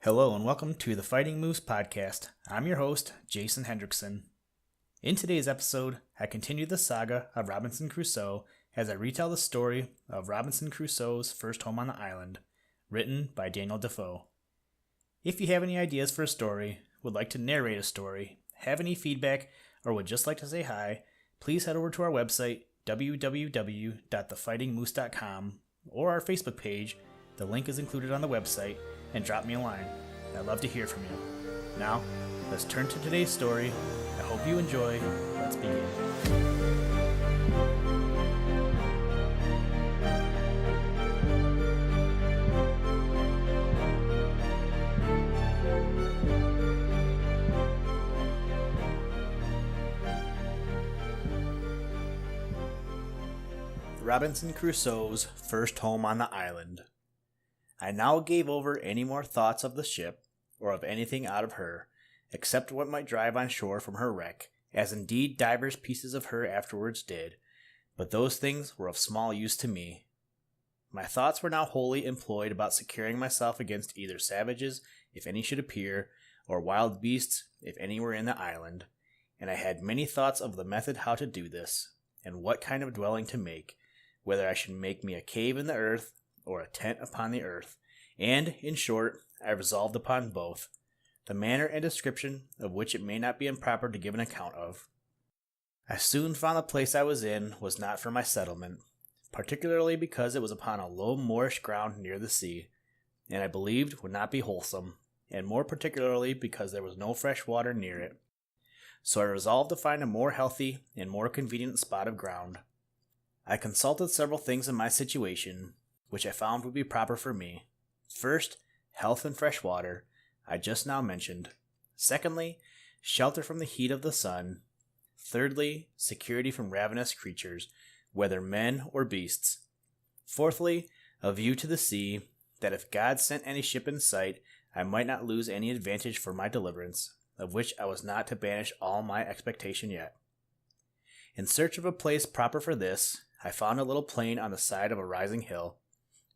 Hello and welcome to the Fighting Moose podcast. I'm your host, Jason Hendrickson. In today's episode, I continue the saga of Robinson Crusoe as I retell the story of Robinson Crusoe's first home on the island, written by Daniel Dafoe. If you have any ideas for a story, would like to narrate a story, have any feedback, or would just like to say hi, please head over to our website, www.thefightingmoose.com, or our Facebook page. The link is included on the website, and drop me a line. I'd love to hear from you. Now, let's turn to today's story. I hope you enjoy. Let's begin. Robinson Crusoe's first home on the island. I now gave over any more thoughts of the ship, or of anything out of her, except what might drive on shore from her wreck, as indeed divers pieces of her afterwards did, but those things were of small use to me. My thoughts were now wholly employed about securing myself against either savages, if any should appear, or wild beasts, if any were in the island, and I had many thoughts of the method how to do this, and what kind of dwelling to make, whether I should make me a cave in the earth, or a tent upon the earth, and, in short, I resolved upon both, the manner and description of which it may not be improper to give an account of. I soon found the place I was in was not for my settlement, particularly because it was upon a low moorish ground near the sea, and I believed would not be wholesome, and more particularly because there was no fresh water near it. So I resolved to find a more healthy and more convenient spot of ground. I consulted several things in my situation, which I found would be proper for me. First, health and fresh water, I just now mentioned. Secondly, shelter from the heat of the sun. Thirdly, security from ravenous creatures, whether men or beasts. Fourthly, a view to the sea, that if God sent any ship in sight, I might not lose any advantage for my deliverance, of which I was not to banish all my expectation yet. In search of a place proper for this, I found a little plain on the side of a rising hill,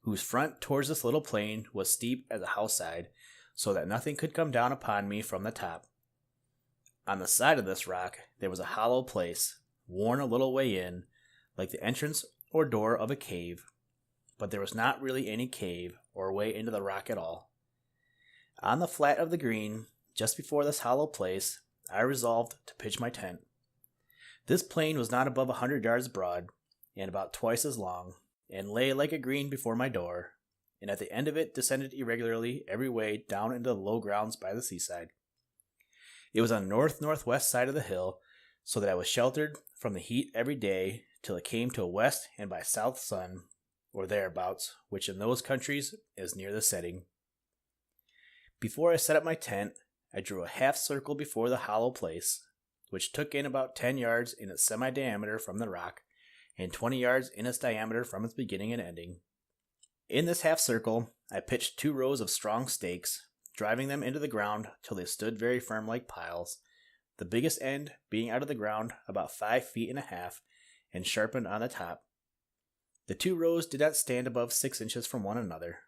whose front towards this little plain was steep as a house side, so that nothing could come down upon me from the top. On the side of this rock there was a hollow place, worn a little way in, like the entrance or door of a cave, but there was not really any cave or way into the rock at all. On the flat of the green, just before this hollow place, I resolved to pitch my tent. This plain was not above 100 yards broad, and about twice as long, and lay like a green before my door, and at the end of it descended irregularly every way down into the low grounds by the seaside. It was on the north-northwest side of the hill, so that I was sheltered from the heat every day till it came to a west and by south sun, or thereabouts, which in those countries is near the setting. Before I set up my tent, I drew a half circle before the hollow place, which took in about 10 yards in its semi-diameter from the rock, and 20 yards in its diameter from its beginning and ending. In this half circle, I pitched 2 rows of strong stakes, driving them into the ground till they stood very firm like piles, the biggest end being out of the ground about 5 feet and a half, and sharpened on the top. The 2 rows did not stand above 6 inches from one another.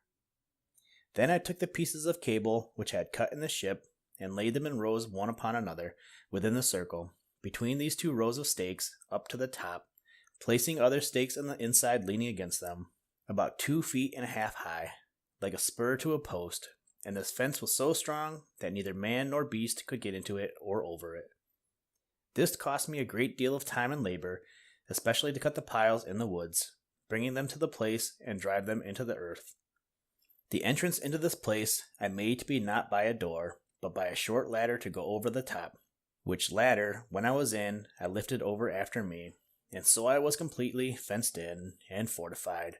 Then I took the pieces of cable which I had cut in the ship, and laid them in rows one upon another, within the circle, between these 2 rows of stakes, up to the top, placing other stakes on the inside leaning against them, about 2 feet and a half high, like a spur to a post, and this fence was so strong that neither man nor beast could get into it or over it. This cost me a great deal of time and labor, especially to cut the piles in the woods, bringing them to the place and drive them into the earth. The entrance into this place I made to be not by a door, but by a short ladder to go over the top, which ladder, when I was in, I lifted over after me, and so I was completely fenced in and fortified,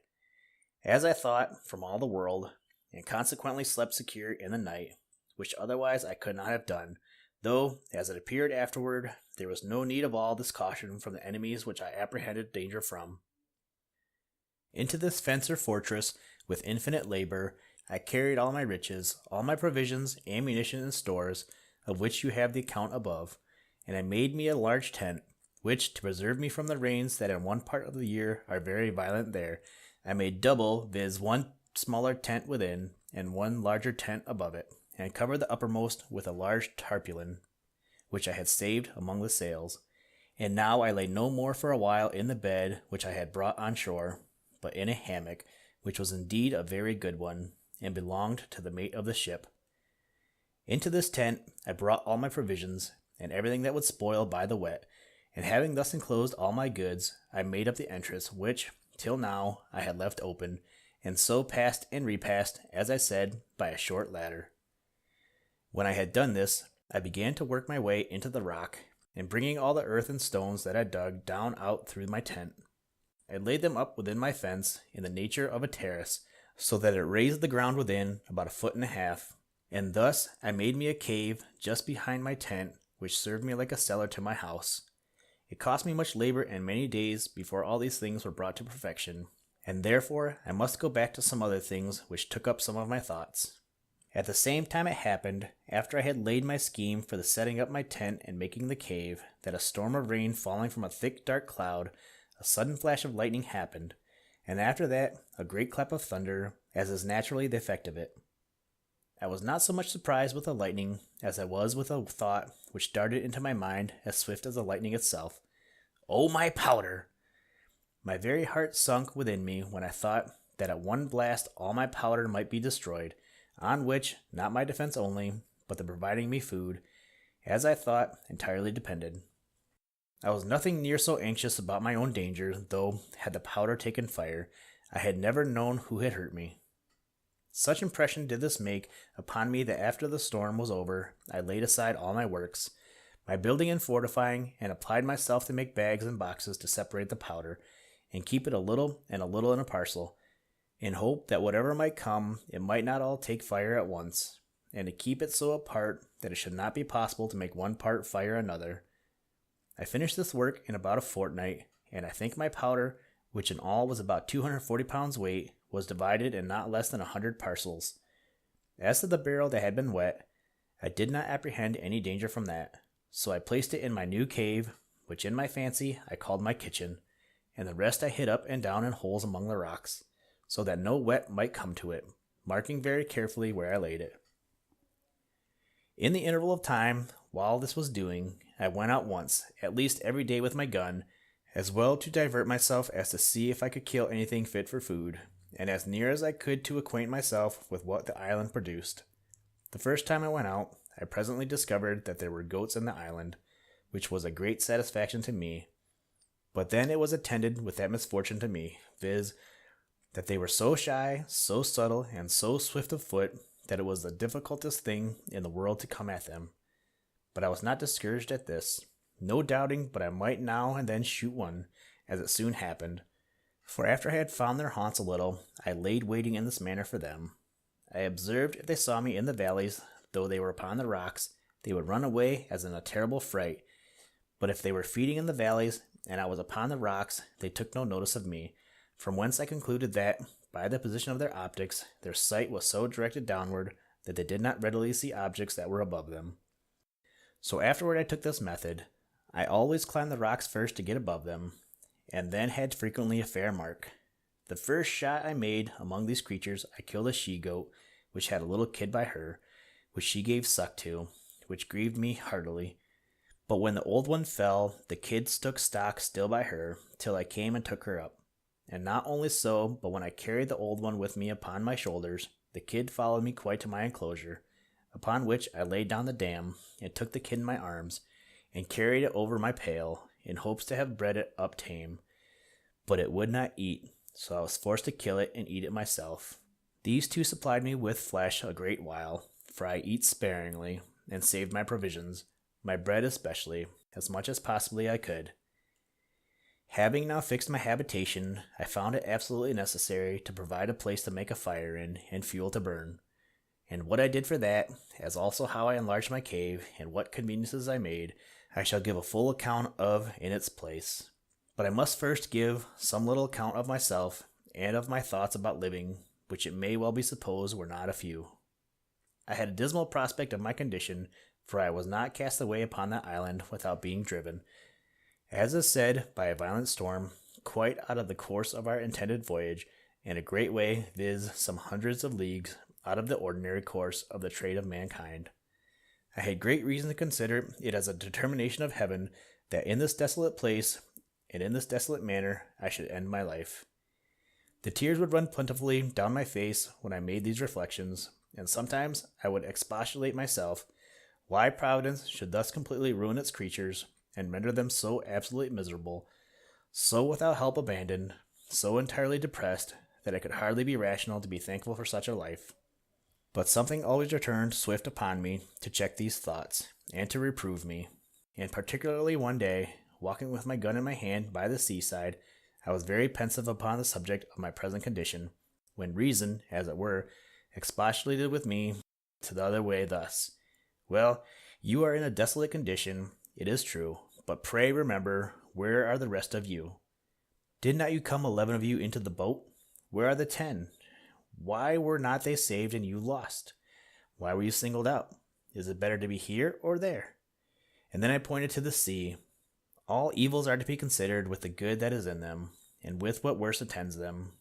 as I thought, from all the world, and consequently slept secure in the night, which otherwise I could not have done, though, as it appeared afterward, there was no need of all this caution from the enemies which I apprehended danger from. Into this fence or fortress, with infinite labor, I carried all my riches, all my provisions, ammunition, and stores, of which you have the account above, and I made me a large tent, which, to preserve me from the rains that in one part of the year are very violent there, I made double, viz. one smaller tent within, and one larger tent above it, and covered the uppermost with a large tarpaulin, which I had saved among the sails. And now I lay no more for a while in the bed which I had brought on shore, but in a hammock, which was indeed a very good one, and belonged to the mate of the ship. Into this tent I brought all my provisions, and everything that would spoil by the wet, and having thus enclosed all my goods, I made up the entrance which, till now, I had left open, and so passed and repassed, as I said, by a short ladder. When I had done this, I began to work my way into the rock, and bringing all the earth and stones that I dug down out through my tent, I laid them up within my fence in the nature of a terrace, so that it raised the ground within about 1.5 feet, and thus I made me a cave just behind my tent, which served me like a cellar to my house. It cost me much labor and many days before all these things were brought to perfection, and therefore I must go back to some other things which took up some of my thoughts. At the same time it happened, after I had laid my scheme for the setting up my tent and making the cave, that a storm of rain falling from a thick dark cloud, a sudden flash of lightning happened, and after that a great clap of thunder, as is naturally the effect of it. I was not so much surprised with the lightning as I was with a thought which darted into my mind as swift as the lightning itself. Oh, my powder! My very heart sunk within me when I thought that at one blast all my powder might be destroyed, on which not my defense only, but the providing me food, as I thought, entirely depended. I was nothing near so anxious about my own danger, though, had the powder taken fire, I had never known who had hurt me. Such impression did this make upon me that after the storm was over, I laid aside all my works, my building and fortifying, and applied myself to make bags and boxes to separate the powder, and keep it a little and a little in a parcel, in hope that whatever might come, it might not all take fire at once, and to keep it so apart that it should not be possible to make one part fire another. I finished this work in about a fortnight, and I think my powder, which in all was about 240 pounds weight, was divided in not less than 100 parcels. As to the barrel that had been wet, I did not apprehend any danger from that, so I placed it in my new cave, which in my fancy I called my kitchen, and the rest I hid up and down in holes among the rocks, so that no wet might come to it, marking very carefully where I laid it. In the interval of time, while this was doing, I went out once, at least every day with my gun, as well to divert myself as to see if I could kill anything fit for food, and as near as I could to acquaint myself with what the island produced. The first time I went out, I presently discovered that there were goats in the island, which was a great satisfaction to me, but then it was attended with that misfortune to me, viz., that they were so shy, so subtle, and so swift of foot, that it was the difficultest thing in the world to come at them. But I was not discouraged at this, no doubting but I might now and then shoot one, as it soon happened. For after I had found their haunts a little, I laid waiting in this manner for them. I observed if they saw me in the valleys, though they were upon the rocks, they would run away as in a terrible fright. But if they were feeding in the valleys, and I was upon the rocks, they took no notice of me, from whence I concluded that, by the position of their optics, their sight was so directed downward that they did not readily see objects that were above them. So afterward I took this method. I always climbed the rocks first to get above them, and then had frequently a fair mark. The first shot I made among these creatures I killed a she-goat, which had a little kid by her, which she gave suck to, which grieved me heartily. But when the old one fell, the kid took stock still by her, till I came and took her up. And not only so, but when I carried the old one with me upon my shoulders, the kid followed me quite to my enclosure, upon which I laid down the dam, and took the kid in my arms, and carried it over my pail, in hopes to have bred it up tame. But it would not eat, so I was forced to kill it and eat it myself. These two supplied me with flesh a great while, for I eat sparingly, and saved my provisions, my bread especially, as much as possibly I could. Having now fixed my habitation, I found it absolutely necessary to provide a place to make a fire in, and fuel to burn. And what I did for that, as also how I enlarged my cave, and what conveniences I made, I shall give a full account of in its place. But I must first give some little account of myself, and of my thoughts about living, which it may well be supposed were not a few. I had a dismal prospect of my condition, for I was not cast away upon that island without being driven, as is said, by a violent storm, quite out of the course of our intended voyage, in a great way, viz., some hundreds of leagues out of the ordinary course of the trade of mankind. I had great reason to consider it as a determination of heaven that in this desolate place and in this desolate manner I should end my life. The tears would run plentifully down my face when I made these reflections, and sometimes I would expostulate myself why Providence should thus completely ruin its creatures and render them so absolutely miserable, so without help abandoned, so entirely depressed that it could hardly be rational to be thankful for such a life. But something always returned swift upon me to check these thoughts, and to reprove me. And particularly one day, walking with my gun in my hand by the seaside, I was very pensive upon the subject of my present condition, when reason, as it were, expostulated with me to the other way thus: "Well, you are in a desolate condition, it is true, but pray remember, where are the rest of you? Did not you come 11 of you into the boat? Where are the 10? Why were not they saved and you lost? Why were you singled out? Is it better to be here or there?" And then I pointed to the sea. All evils are to be considered with the good that is in them, and with what worse attends them.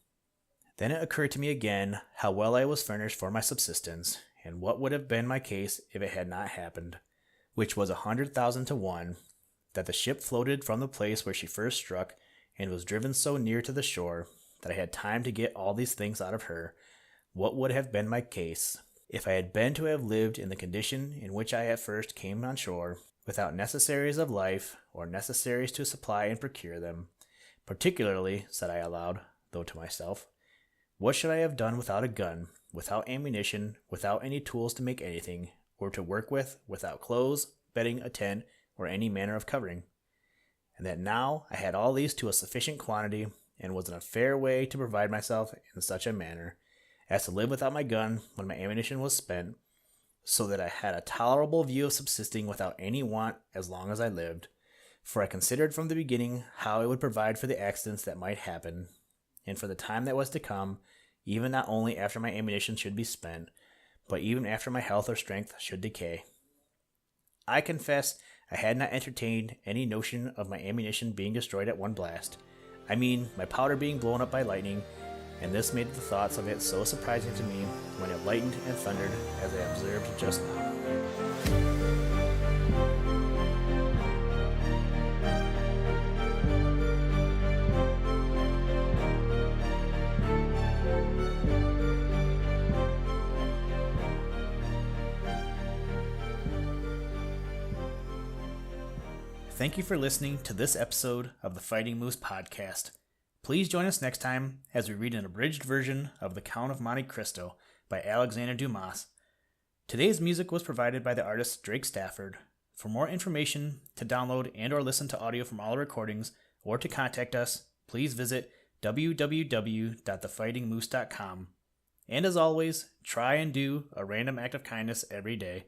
Then it occurred to me again how well I was furnished for my subsistence, and what would have been my case if it had not happened, which was 100,000 to 1, that the ship floated from the place where she first struck, and was driven so near to the shore that I had time to get all these things out of her. What would have been my case if I had been to have lived in the condition in which I at first came on shore, without necessaries of life, or necessaries to supply and procure them? Particularly, said I aloud, though to myself, what should I have done without a gun, without ammunition, without any tools to make anything, or to work with, without clothes, bedding, a tent, or any manner of covering? And that now I had all these to a sufficient quantity, and was in a fair way to provide myself in such a manner as to live without my gun when my ammunition was spent, so that I had a tolerable view of subsisting without any want as long as I lived, for I considered from the beginning how I would provide for the accidents that might happen, and for the time that was to come, even not only after my ammunition should be spent, but even after my health or strength should decay. I confess I had not entertained any notion of my ammunition being destroyed at one blast. I mean, my powder being blown up by lightning, and this made the thoughts of it so surprising to me when it lightened and thundered as I observed just now. Thank you for listening to this episode of the Fighting Moose podcast. Please join us next time as we read an abridged version of The Count of Monte Cristo by Alexander Dumas. Today's music was provided by the artist Drake Stafford. For more information, to download and or listen to audio from all our recordings, or to contact us, please visit www.thefightingmoose.com. And as always, try and do a random act of kindness every day.